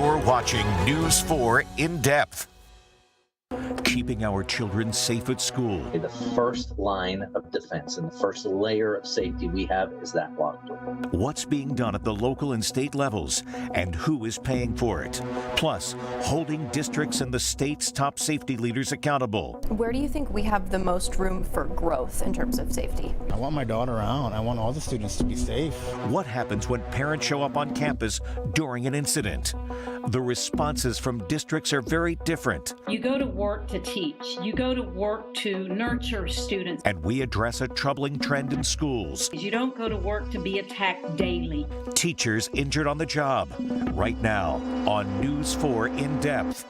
You're watching News 4 in depth. Keeping our children safe at school. The first line of defense and the first layer of safety we have is that locked door. What's being done at the local and state levels, and who is paying for it? Plus, holding districts and the state's top safety leaders accountable. Where do you think we have the most room for growth in terms of safety? I want my daughter out. I want all the students to be safe. What happens when parents show up on campus during an incident? The responses from districts are very different. You go to work to teach. You go to work to nurture students. And we address a troubling trend in schools. You don't go to work to be attacked daily. Teachers injured on the job. Right now on News 4 In Depth.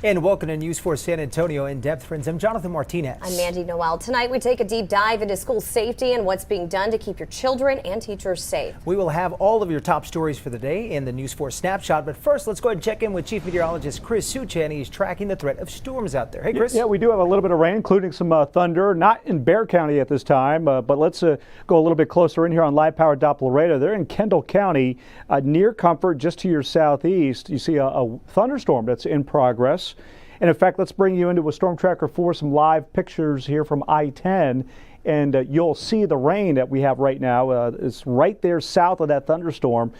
And welcome to News 4 San Antonio In Depth, friends. I'm Jonathan Martinez. I'm Mandy Noel. Tonight we take a deep dive into school safety and what's being done to keep your children and teachers safe. We will have all of your top stories for the day in the News 4 Snapshot. But first, let's go ahead and check in with Chief Meteorologist Chris Suchan. He's tracking the threat of storms out there. Hey, Chris. Yeah, we do have a little bit of rain, including some thunder. Not in Bexar County at this time, but let's go a little bit closer in here on Live Power Doppler radar. They're in Kendall County, near Comfort, just to your southeast. You see a thunderstorm that's in progress. And in fact, let's bring you into a Storm Tracker 4, some live pictures here from I-10. And you'll see the rain that we have right now. It's right there south of that thunderstorm.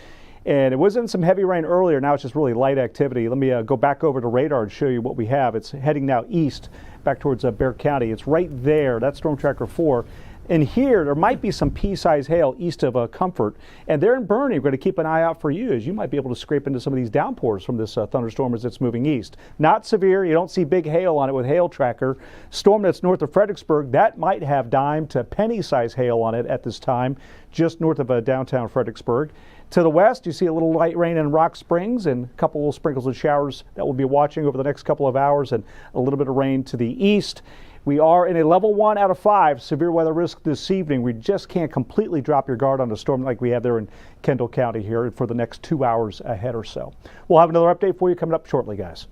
And it was in some heavy rain earlier. Now it's just really light activity. Let me go back over to radar and show you what we have. It's heading now east, back towards Bexar County. It's right there. That's Storm Tracker 4. And here, there might be some pea-sized hail east of Comfort. And there in Boerne, we're going to keep an eye out for you, as you might be able to scrape into some of these downpours from this thunderstorm as it's moving east. Not severe. You don't see big hail on it with Hail Tracker. Storm that's north of Fredericksburg, that might have dime to penny-sized hail on it at this time, just north of downtown Fredericksburg. To the west, you see a little light rain in Rock Springs and a couple little sprinkles and showers that we'll be watching over the next couple of hours, and a little bit of rain to the east. We are in a level 1 out of 5 severe weather risk this evening. We just can't completely drop your guard on a storm like we have there in Kendall County here for the next 2 hours ahead or so. We'll have another update for you coming up shortly, guys.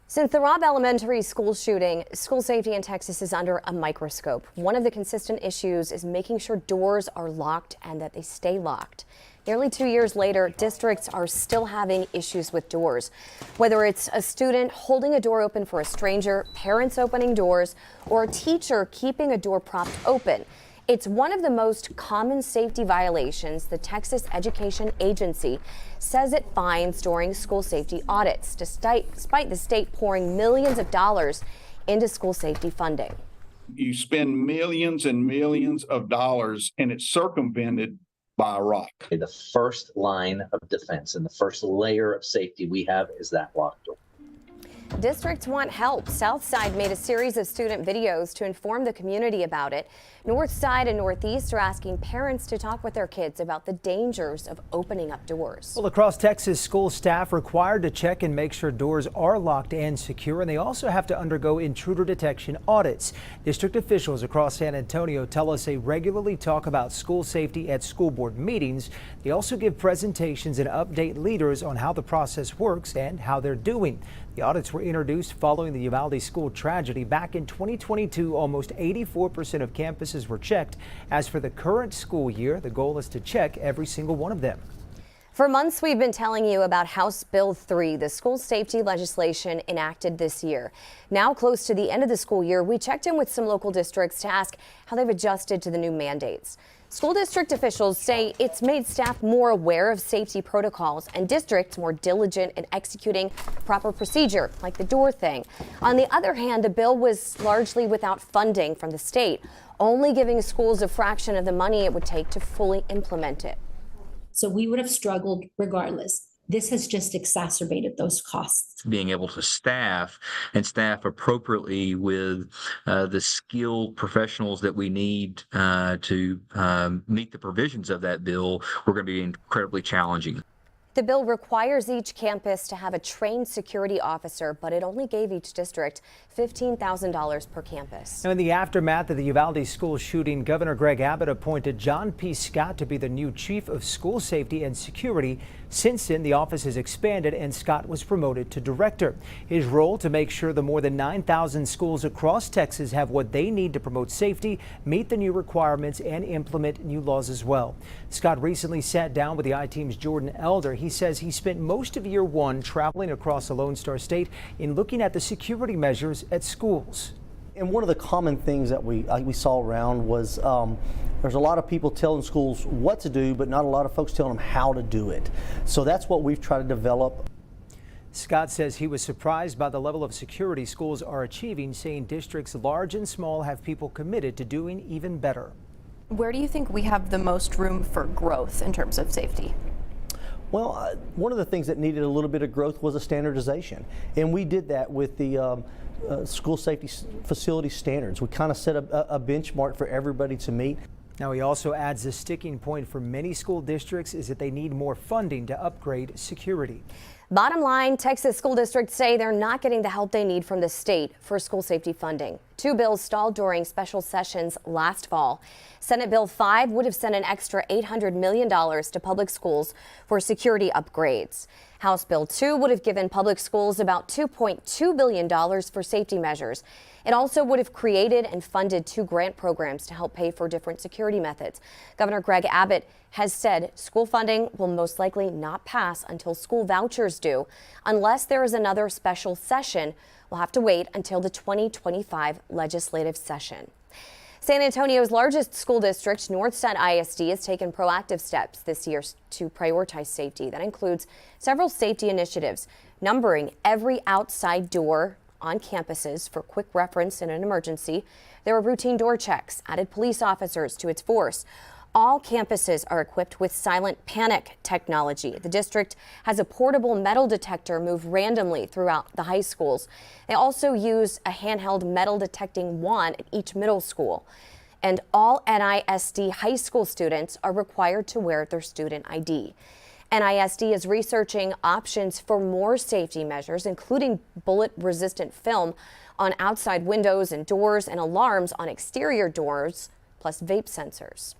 Since the Robb Elementary school shooting, school safety in Texas is under a microscope. One of the consistent issues is making sure doors are locked and that they stay locked. Nearly 2 years later, districts are still having issues with doors. Whether it's a student holding a door open for a stranger, parents opening doors, or a teacher keeping a door propped open. It's one of the most common safety violations the Texas Education Agency says it finds during school safety audits, despite the state pouring millions of dollars into school safety funding. You spend millions and millions of dollars and it's circumvented by a rock. The first line of defense and the first layer of safety we have is that locked door. Districts want help. Southside made a series of student videos to inform the community about it. Northside and Northeast are asking parents to talk with their kids about the dangers of opening up doors. Well, across Texas, school staff required to check and make sure doors are locked and secure, and they also have to undergo intruder detection audits. District officials across San Antonio tell us they regularly talk about school safety at school board meetings. They also give presentations and update leaders on how the process works and how they're doing. The audits were introduced following the Uvalde school tragedy back in 2022. Almost 84% of campuses were checked. As for the current school year, the goal is to check every single one of them. For months, we've been telling you about House Bill 3, the school safety legislation enacted this year. Now, close to the end of the school year, we checked in with some local districts to ask how they've adjusted to the new mandates. School district officials say it's made staff more aware of safety protocols and districts more diligent in executing proper procedure, like the door thing. On the other hand, the bill was largely without funding from the state, only giving schools a fraction of the money it would take to fully implement it. So we would have struggled regardless. This has just exacerbated those costs. Being able to staff appropriately with the skilled professionals that we need to meet the provisions of that bill, we're going to be incredibly challenging. The bill requires each campus to have a trained security officer, but it only gave each district $15,000 per campus. Now, in the aftermath of the Uvalde school shooting, Governor Greg Abbott appointed John P. Scott to be the new chief of school safety and security. Since then, the office has expanded and Scott was promoted to director. His role to make sure the more than 9,000 schools across Texas have what they need to promote safety, meet the new requirements, and implement new laws as well. Scott recently sat down with the I-Team's Jordan Elder. He he says he spent most of year one traveling across the Lone Star State in looking at the security measures at schools. And one of the common things that we saw around was there's a lot of people telling schools what to do, but not a lot of folks telling them how to do it. So that's what we've tried to develop. Scott says he was surprised by the level of security schools are achieving, saying districts large and small have people committed to doing even better. Where do you think we have the most room for growth in terms of safety? Well, one of the things that needed a little bit of growth was a standardization. And we did that with the school safety facility standards. We kind of set a benchmark for everybody to meet. Now, he also adds the sticking point for many school districts is that they need more funding to upgrade security. Bottom line, Texas school districts say they're not getting the help they need from the state for school safety funding. Two bills stalled during special sessions last fall. Senate Bill 5 would have sent an extra $800 million to public schools for security upgrades. House Bill 2 would have given public schools about $2.2 billion for safety measures. It also would have created and funded 2 grant programs to help pay for different security methods. Governor Greg Abbott has said school funding will most likely not pass until school vouchers do. Unless there is another special session, we'll have to wait until the 2025 legislative session. San Antonio's largest school district, Northside ISD, has taken proactive steps this year to prioritize safety. That includes several safety initiatives, numbering every outside door on campuses for quick reference in an emergency. There are routine door checks, added police officers to its force. All campuses are equipped with silent panic technology. The district has a portable metal detector move randomly throughout the high schools. They also use a handheld metal detecting wand at each middle school. And all NISD high school students are required to wear their student ID. NISD is researching options for more safety measures, including bullet-resistant film on outside windows and doors and alarms on exterior doors, plus vape sensors.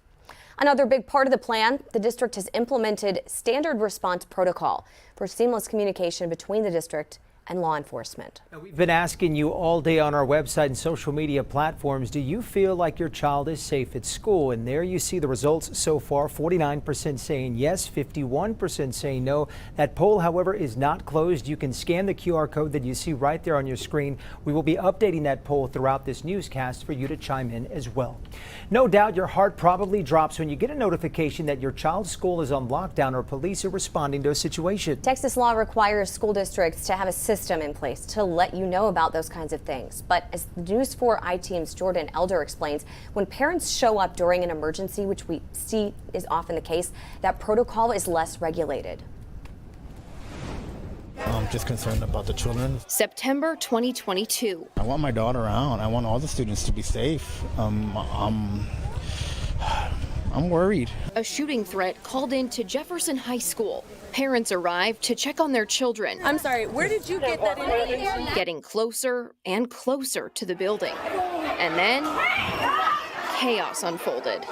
Another big part of the plan, the district has implemented standard response protocol for seamless communication between the district and law enforcement. Now, we've been asking you all day on our website and social media platforms, do you feel like your child is safe at school? And there you see the results so far, 49% saying yes, 51% saying no. That poll, however, is not closed. You can scan the QR code that you see right there on your screen. We will be updating that poll throughout this newscast for you to chime in as well. No doubt your heart probably drops when you get a notification that your child's school is on lockdown or police are responding to a situation. Texas law requires school districts to have a system in place to let you know about those kinds of things. But as the News 4 I-Team's Jordan Elder explains, when parents show up during an emergency, which we see is often the case, that protocol is less regulated. I'm just concerned about the children. September 2022. I want my daughter around. I want all the students to be safe. I'm worried. A shooting threat called into Jefferson High School. Parents arrived to check on their children. I'm sorry, where did you get that information? Getting closer and closer to the building. And then chaos unfolded.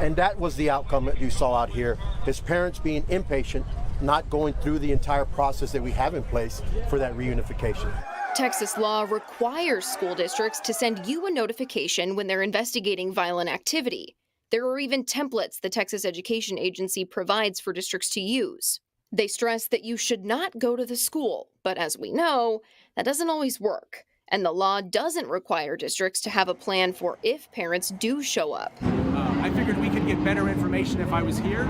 And that was the outcome that you saw out here, is parents being impatient, not going through the entire process that we have in place for that reunification. Texas law requires school districts to send you a notification when they're investigating violent activity. There are even templates the Texas Education Agency provides for districts to use. They stress that you should not go to the school, but as we know, that doesn't always work. And the law doesn't require districts to have a plan for if parents do show up. I figured we could get better information if I was here.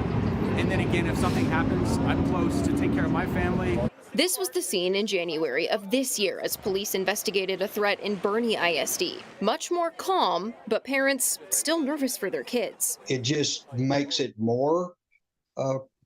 And then again, if something happens, I'm close to take care of my family. This was the scene in January of this year as police investigated a threat in Bernie ISD. Much more calm, but parents still nervous for their kids. It just makes it more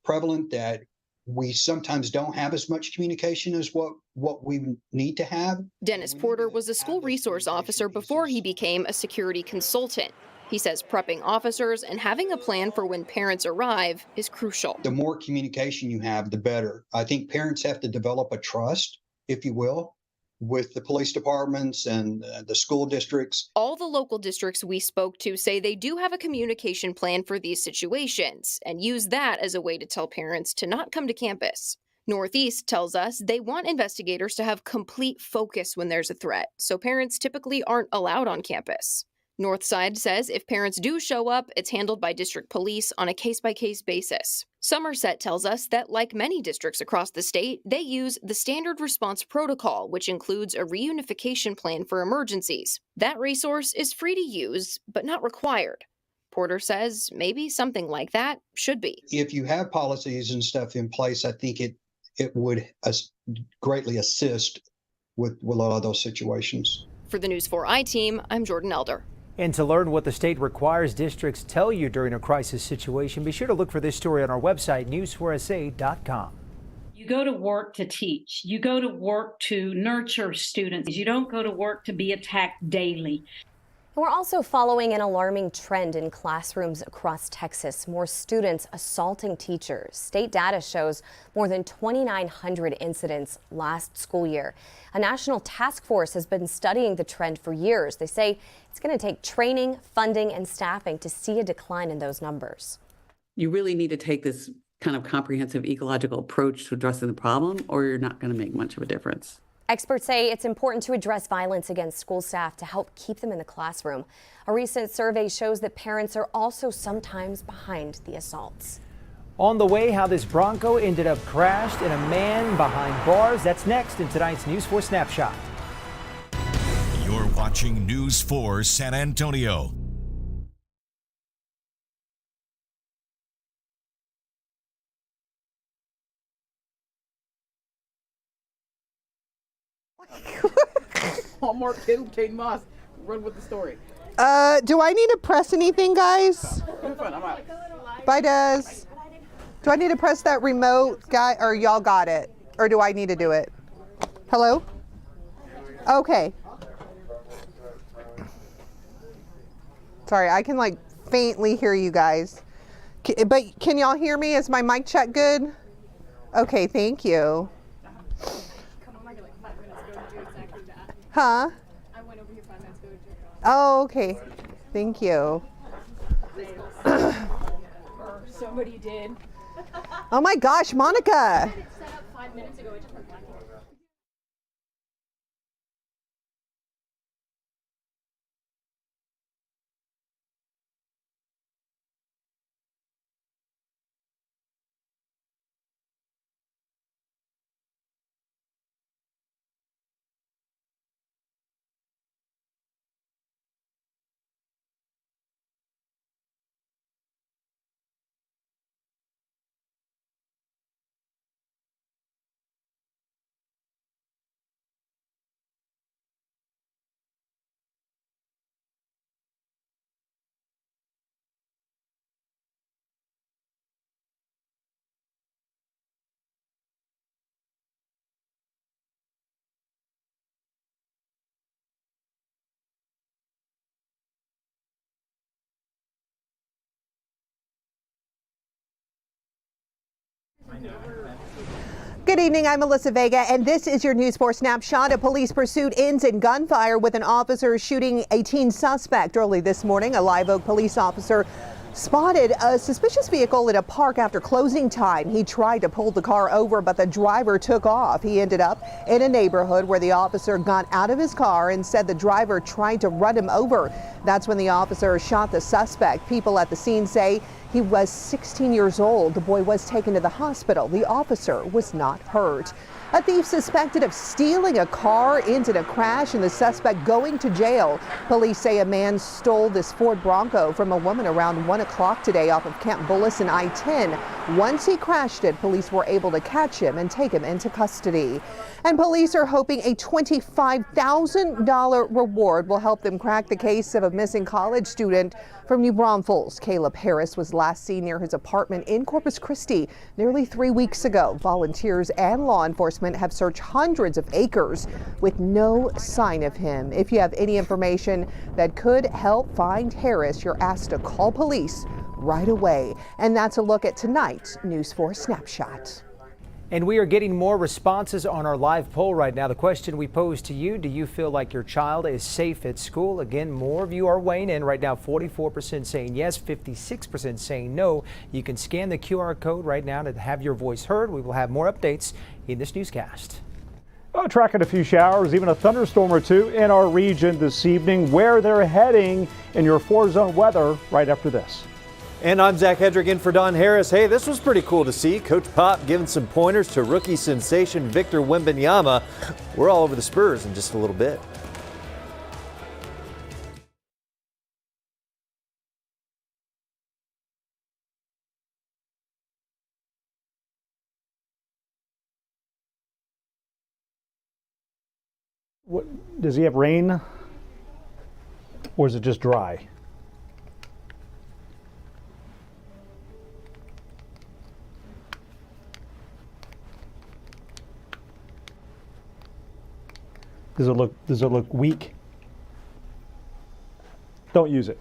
prevalent that we sometimes don't have as much communication as what we need to have. Dennis Porter was a school resource officer before he became a security consultant. He says prepping officers and having a plan for when parents arrive is crucial. The more communication you have, the better. I think parents have to develop a trust, if you will, with the police departments and the school districts. All the local districts we spoke to say they do have a communication plan for these situations and use that as a way to tell parents to not come to campus. Northeast tells us they want investigators to have complete focus when there's a threat, so parents typically aren't allowed on campus. Northside says if parents do show up, it's handled by district police on a case-by-case basis. Somerset tells us that, like many districts across the state, they use the Standard Response Protocol, which includes a reunification plan for emergencies. That resource is free to use, but not required. Porter says maybe something like that should be. If you have policies and stuff in place, I think it would greatly assist with a lot of those situations. For the News 4 I-Team, I'm Jordan Elder. And to learn what the state requires districts tell you during a crisis situation, be sure to look for this story on our website, news4sa.com. You go to work to teach. You go to work to nurture students. You don't go to work to be attacked daily. We're also following an alarming trend in classrooms across Texas. More students assaulting teachers. State data shows more than 2,900 incidents last school year. A national task force has been studying the trend for years. They say it's going to take training, funding, and staffing to see a decline in those numbers. You really need to take this kind of comprehensive ecological approach to addressing the problem, or you're not going to make much of a difference. Experts say it's important to address violence against school staff to help keep them in the classroom. A recent survey shows that parents are also sometimes behind the assaults. On the way, how this Bronco ended up crashed and a man behind bars. That's next in tonight's News 4 Snapshot. You're watching News 4 San Antonio. Hallmark Kate Moss, run with the story. Do I need to press anything, guys? I'm out. Bye, Des. Do I need to press that remote, guy, or y'all got it? Or do I need to do it? Hello? Okay. Sorry, I can like faintly hear you guys. But can y'all hear me? Is my mic check good? Okay, thank you. Huh? I went over here 5 minutes ago. Oh, okay. Thank you. Or somebody did. Oh my gosh, Monica. It set up 5 minutes ago. It just went back. Good evening, I'm Melissa Vega, and this is your News 4 Snapshot. A police pursuit ends in gunfire with an officer shooting a teen suspect. Early this morning, a Live Oak police officer spotted a suspicious vehicle at a park after closing time. He tried to pull the car over, but the driver took off. He ended up in a neighborhood where the officer got out of his car and said the driver tried to run him over. That's when the officer shot the suspect. People at the scene say he was 16 years old. The boy was taken to the hospital. The officer was not hurt. A thief suspected of stealing a car ended a crash and the suspect going to jail. Police say a man stole this Ford Bronco from a woman around 1 o'clock today off of Camp Bullis and I-10. Once he crashed it, police were able to catch him and take him into custody. And police are hoping a $25,000 reward will help them crack the case of a missing college student from New Braunfels. Caleb Harris was last seen near his apartment in Corpus Christi nearly 3 weeks ago. Volunteers and law enforcement have searched hundreds of acres with no sign of him. If you have any information that could help find Harris, you're asked to call police right away. And that's a look at tonight's News 4 Snapshot. And we are getting more responses on our live poll right now. The question we pose to you, do you feel like your child is safe at school? Again, more of you are weighing in right now. 44% saying yes, 56% saying no. You can scan the QR code right now to have your voice heard. We will have more updates in this newscast. Well, tracking a few showers, even a thunderstorm or two in our region this evening. Where they're heading in your 4-zone weather right after this. And I'm Zach Hedrick in for Don Harris. Hey, this was pretty cool to see. Coach Pop giving some pointers to rookie sensation Victor Wembanyama. We're all over the Spurs in just a little bit. What, does he have rain or is it just dry? Does it look weak? Don't use it.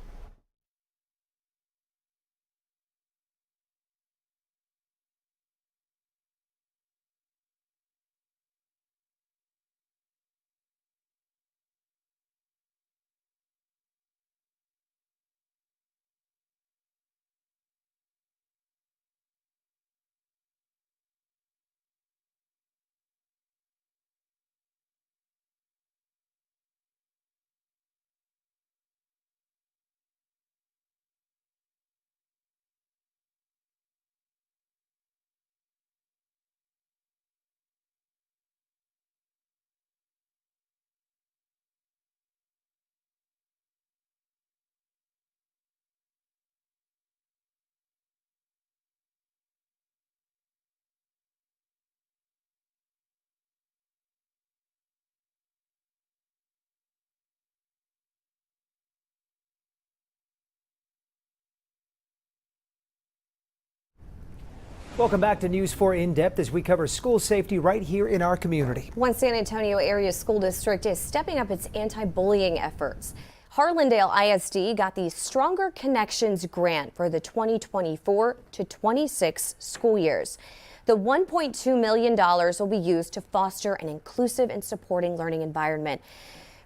Welcome back to News 4 In Depth as we cover school safety right here in our community. One San Antonio area school district is stepping up its anti-bullying efforts. Harlandale ISD got the Stronger Connections grant for the 2024 to 26 school years. The $1.2 million will be used to foster an inclusive and supporting learning environment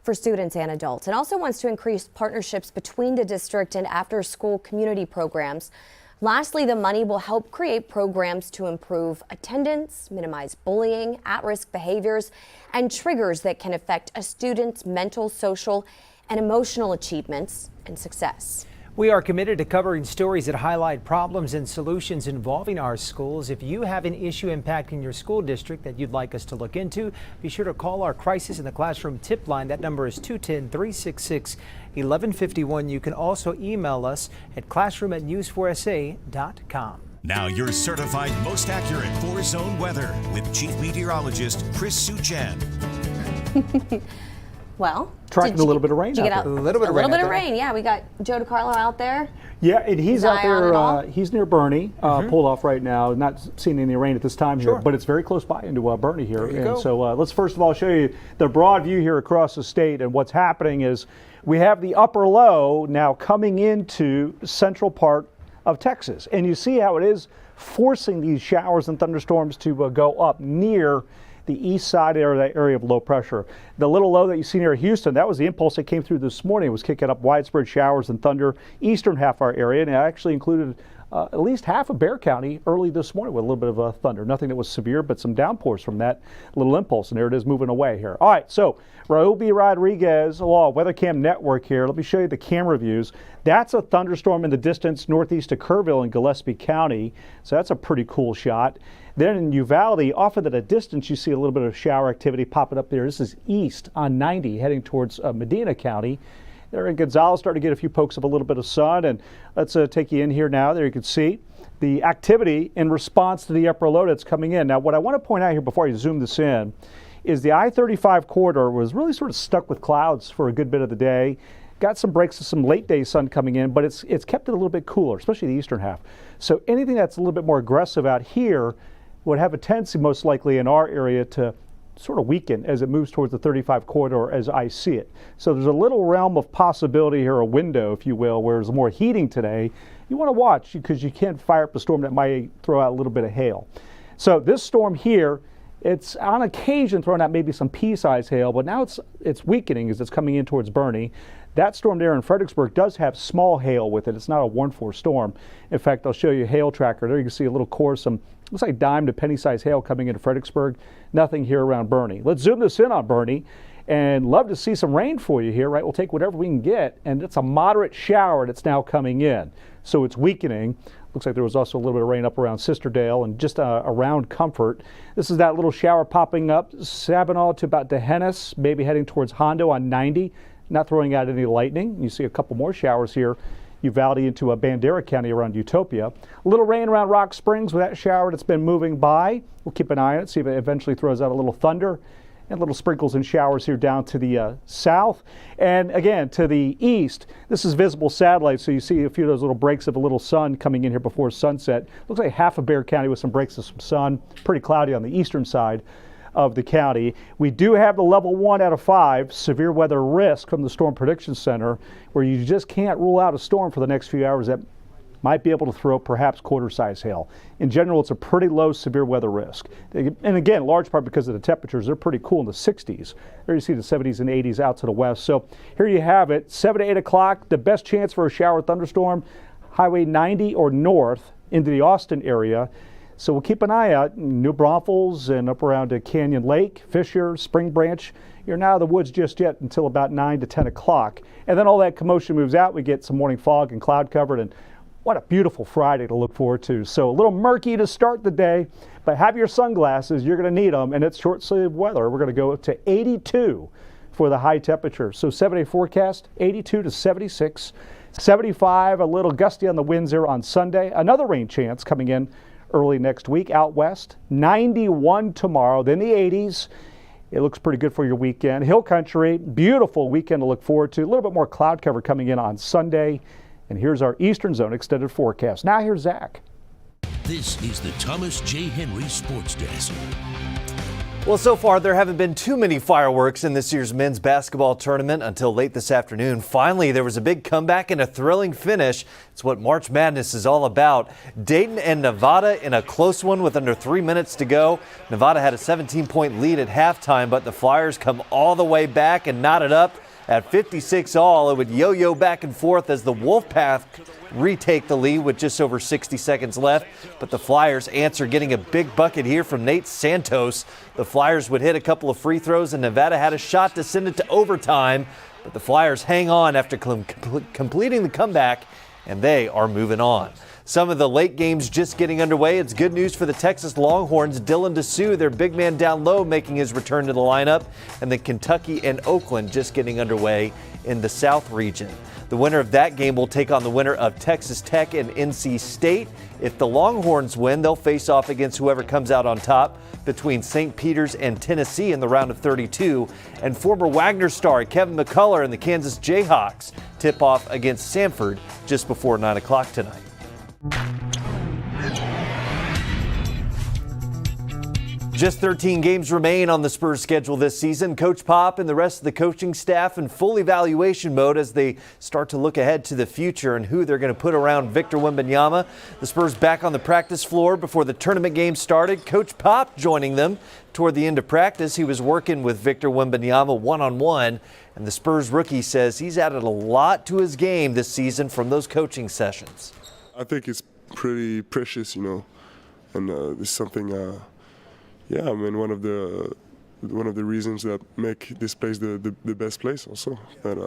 for students and adults. It also wants to increase partnerships between the district and after-school community programs. Lastly, the money will help create programs to improve attendance, minimize bullying, at-risk behaviors, and triggers that can affect a student's mental, social, and emotional achievements and success. We are committed to covering stories that highlight problems and solutions involving our schools. If you have an issue impacting your school district that you'd like us to look into, be sure to call our Crisis in the Classroom tip line. That number is 210-366-1151. You can also email us at classroom@news4sa.com. Now your certified most accurate 4-zone weather with Chief Meteorologist Chris Suchan. Well, tracking a little bit of rain. Did you get out there. a little bit of rain? Yeah, we got Joe DiCarlo out there. Yeah, and he's out there. He's near Bernie, pulled off right now. Not seeing any rain at this time here, but it's very close by into Bernie here. And so let's first of all show you the broad view here across the state. And what's happening is we have the upper low now coming into the central part of Texas, and you see how it is forcing these showers and thunderstorms to go up near the east side area, that area of low pressure. The little low that you see near Houston, that was the impulse that came through this morning. It was kicking up widespread showers and thunder eastern half of our area, and it actually included at least half of Bexar County early this morning with a little bit of thunder. Nothing that was severe, but some downpours from that little impulse, and there it is moving away here. All right, so Raul B. Rodriguez, Weather Cam Network here. Let me show you the camera views. That's a thunderstorm in the distance northeast of Kerrville in Gillespie County, so that's a pretty cool shot. Then in Uvalde, off at a distance, you see a little bit of shower activity popping up there. This is east on 90 heading towards Medina County. There in Gonzales, starting to get a few pokes of a little bit of sun. And let's take you in here now. There you can see the activity in response to the upper low that's coming in. Now, what I want to point out here before I zoom this in is the I-35 corridor was really sort of stuck with clouds for a good bit of the day. Got some breaks of some late day sun coming in, but it's kept it a little bit cooler, especially the eastern half. So anything that's a little bit more aggressive out here would have a tendency most likely in our area to sort of weaken as it moves towards the 35 corridor as I see it. So there's a little realm of possibility here, a window, if you will, where there's more heating today. You want to watch because you can't fire up a storm that might throw out a little bit of hail. So this storm here, it's on occasion throwing out maybe some pea-sized hail, but now it's weakening as it's coming in towards Bernie. That storm there in Fredericksburg does have small hail with it. It's not a warned for storm. In fact, I'll show you a hail tracker. There you can see a little core, some looks like dime to penny size hail coming into Fredericksburg. Nothing here around Bernie. Let's zoom this in on Bernie. And love to see some rain for you here, right? We'll take whatever we can get. And it's a moderate shower that's now coming in. So it's weakening. Looks like there was also a little bit of rain up around Sisterdale and just around Comfort. This is that little shower popping up. Sabinal to about D'Hanis, maybe heading towards Hondo on 90. Not throwing out any lightning. You see a couple more showers here. Uvalde into Bandera County around Utopia. A little rain around Rock Springs with that shower that's been moving by. We'll keep an eye on it, see if it eventually throws out a little thunder. And little sprinkles and showers here down to the south. And again, to the east, this is visible satellite, so you see a few of those little breaks of a little sun coming in here before sunset. Looks like half of Bexar County with some breaks of some sun. Pretty cloudy on the eastern side of the county. We do have the level 1 out of 5 severe weather risk from the Storm Prediction Center, where you just can't rule out a storm for the next few hours that might be able to throw perhaps quarter-size hail. In general, it's a pretty low severe weather risk. And again, large part because of the temperatures. They're pretty cool in the 60s. There you see the 70s and 80s out to the west. So here you have it, 7 to 8 o'clock, the best chance for a shower thunderstorm, Highway 90 or north into the Austin area. So we'll keep an eye out. New Braunfels and up around Canyon Lake, Fisher, Spring Branch. You're not out of the woods just yet until about 9 to 10 o'clock. And then all that commotion moves out. We get some morning fog and cloud covered, and what a beautiful Friday to look forward to. So a little murky to start the day, but have your sunglasses. You're going to need them, and it's short-sleeved weather. We're going to go up to 82 for the high temperature. So 7-day forecast, 82 to 76, 75, a little gusty on the winds there on Sunday. Another rain chance coming in early next week out west. 91 tomorrow, then the 80s. It looks pretty good for your weekend. Hill country, beautiful weekend to look forward to. A little bit more cloud cover coming in on Sunday. And here's our Eastern Zone extended forecast. Now here's Zach. This is the Thomas J. Henry Sports Desk. Well, so far there haven't been too many fireworks in this year's men's basketball tournament until late this afternoon. Finally, there was a big comeback and a thrilling finish. It's what March Madness is all about. Dayton and Nevada in a close one with under 3 minutes to go. Nevada had a 17-point lead at halftime, but the Flyers come all the way back and knot it up. At 56 all, it would yo-yo back and forth as the Wolfpack retake the lead with just over 60 seconds left. But the Flyers answer, getting a big bucket here from Nate Santos. The Flyers would hit a couple of free throws, and Nevada had a shot to send it to overtime. But the Flyers hang on after completing the comeback, and they are moving on. Some of the late games just getting underway. It's good news for the Texas Longhorns. Dylan Dessou, their big man down low, making his return to the lineup. And then Kentucky and Oakland just getting underway in the South region. The winner of that game will take on the winner of Texas Tech and NC State. If the Longhorns win, they'll face off against whoever comes out on top between St. Peter's and Tennessee in the round of 32. And former Wagner star Kevin McCullough and the Kansas Jayhawks tip off against Samford just before 9 o'clock tonight. Just 13 games remain on the Spurs schedule this season. Coach Pop and the rest of the coaching staff in full evaluation mode as they start to look ahead to the future and who they're going to put around Victor Wembanyama. The Spurs back on the practice floor before the tournament game started. Coach Pop joining them toward the end of practice. He was working with Victor Wembanyama one-on-one, and the Spurs rookie says he's added a lot to his game this season from those coaching sessions. I think it's pretty precious, and it's something. I mean, one of the reasons that make this place the best place also. But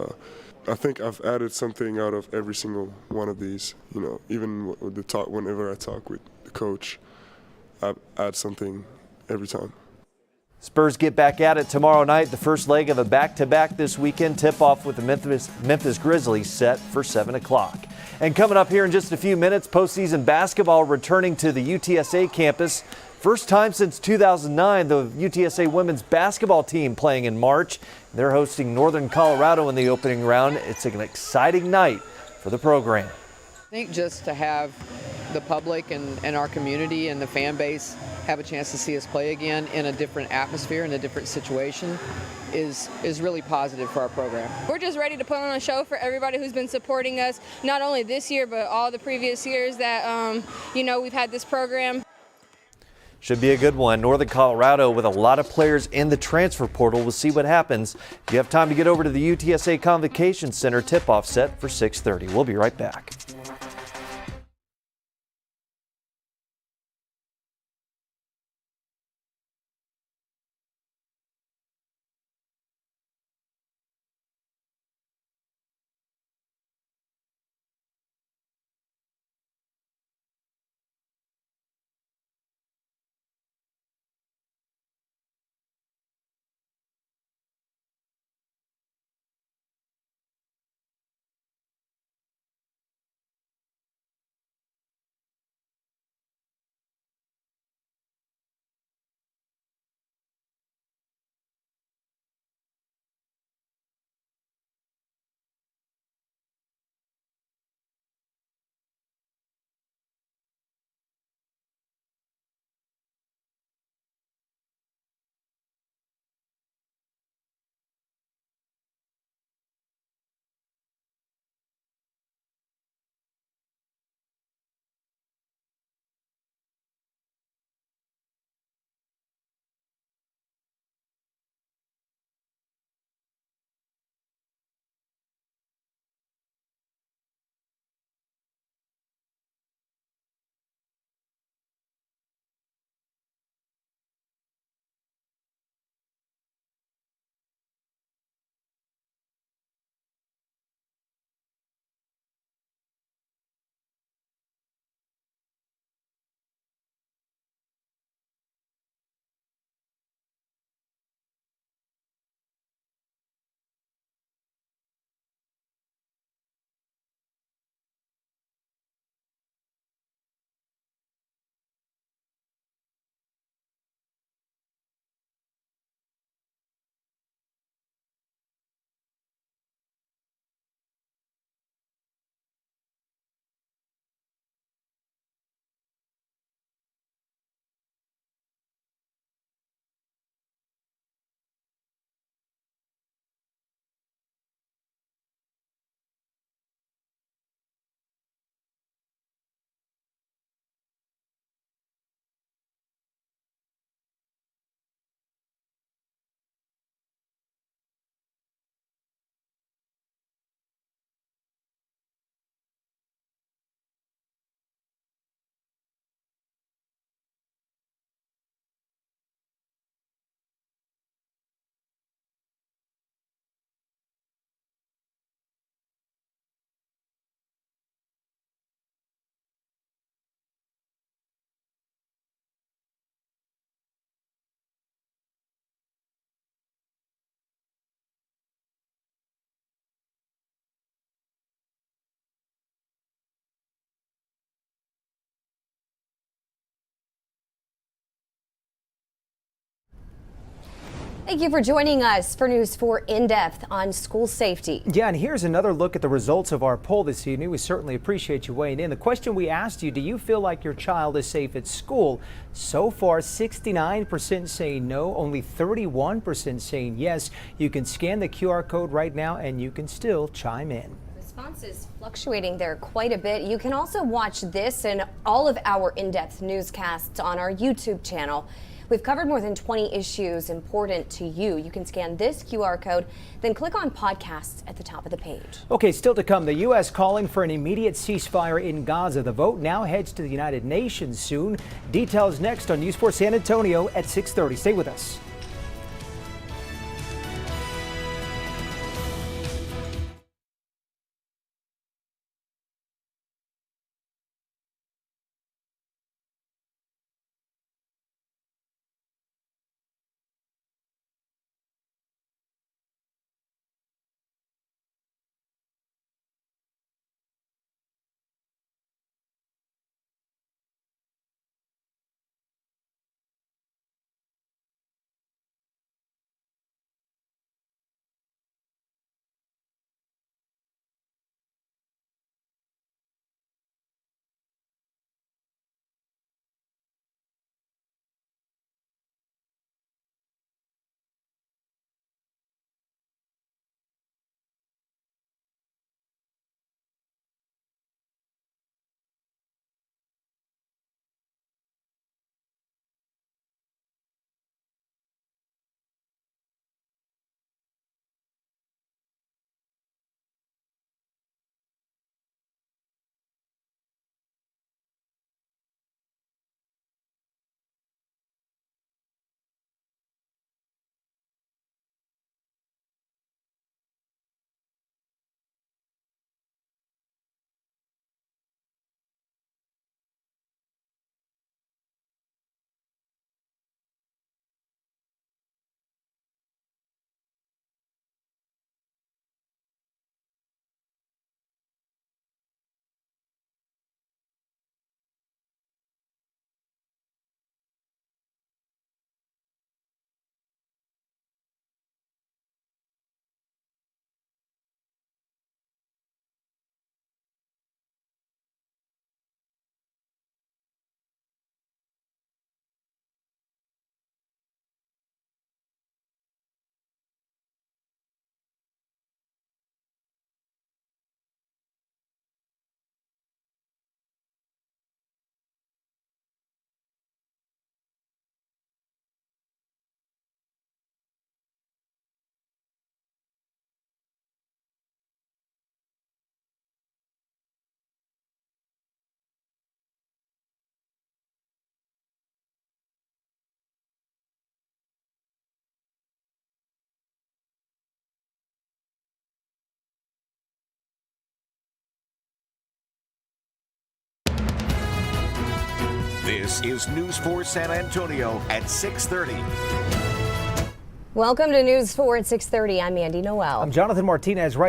I think I've added something out of every single one of these. Even with the talk, whenever I talk with the coach, I add something every time. Spurs get back at it tomorrow night, the first leg of a back-to-back this weekend. Tip-off with the Memphis Grizzlies set for 7 o'clock. And coming up here in just a few minutes, postseason basketball returning to the UTSA campus. First time since 2009, the UTSA women's basketball team playing in March. They're hosting Northern Colorado in the opening round. It's an exciting night for the program. I think just to have the public and our community and the fan base have a chance to see us play again in a different atmosphere, in a different situation, is really positive for our program. We're just ready to put on a show for everybody who's been supporting us, not only this year, but all the previous years that, we've had this program. Should be a good one. Northern Colorado with a lot of players in the transfer portal. We'll see what happens. If you have time to get over to the UTSA Convocation Center, tip-off set for 6:30. We'll be right back. Thank you for joining us for News 4 In-Depth on school safety. Yeah, and here's another look at the results of our poll this evening. We certainly appreciate you weighing in. The question we asked you, do you feel like your child is safe at school? So far, 69% saying no, only 31% saying yes. You can scan the QR code right now and you can still chime in. Responses fluctuating there quite a bit. You can also watch this and all of our in-depth newscasts on our YouTube channel. We've covered more than 20 issues important to you. You can scan this QR code, then click on podcasts at the top of the page. Okay, still to come, the U.S. calling for an immediate ceasefire in Gaza. The vote now heads to the United Nations soon. Details next on News 4 San Antonio at 6:30. Stay with us. This is News 4 San Antonio at 6:30. Welcome to News 4 at 6:30. I'm Andy Noel. I'm Jonathan Martinez. Right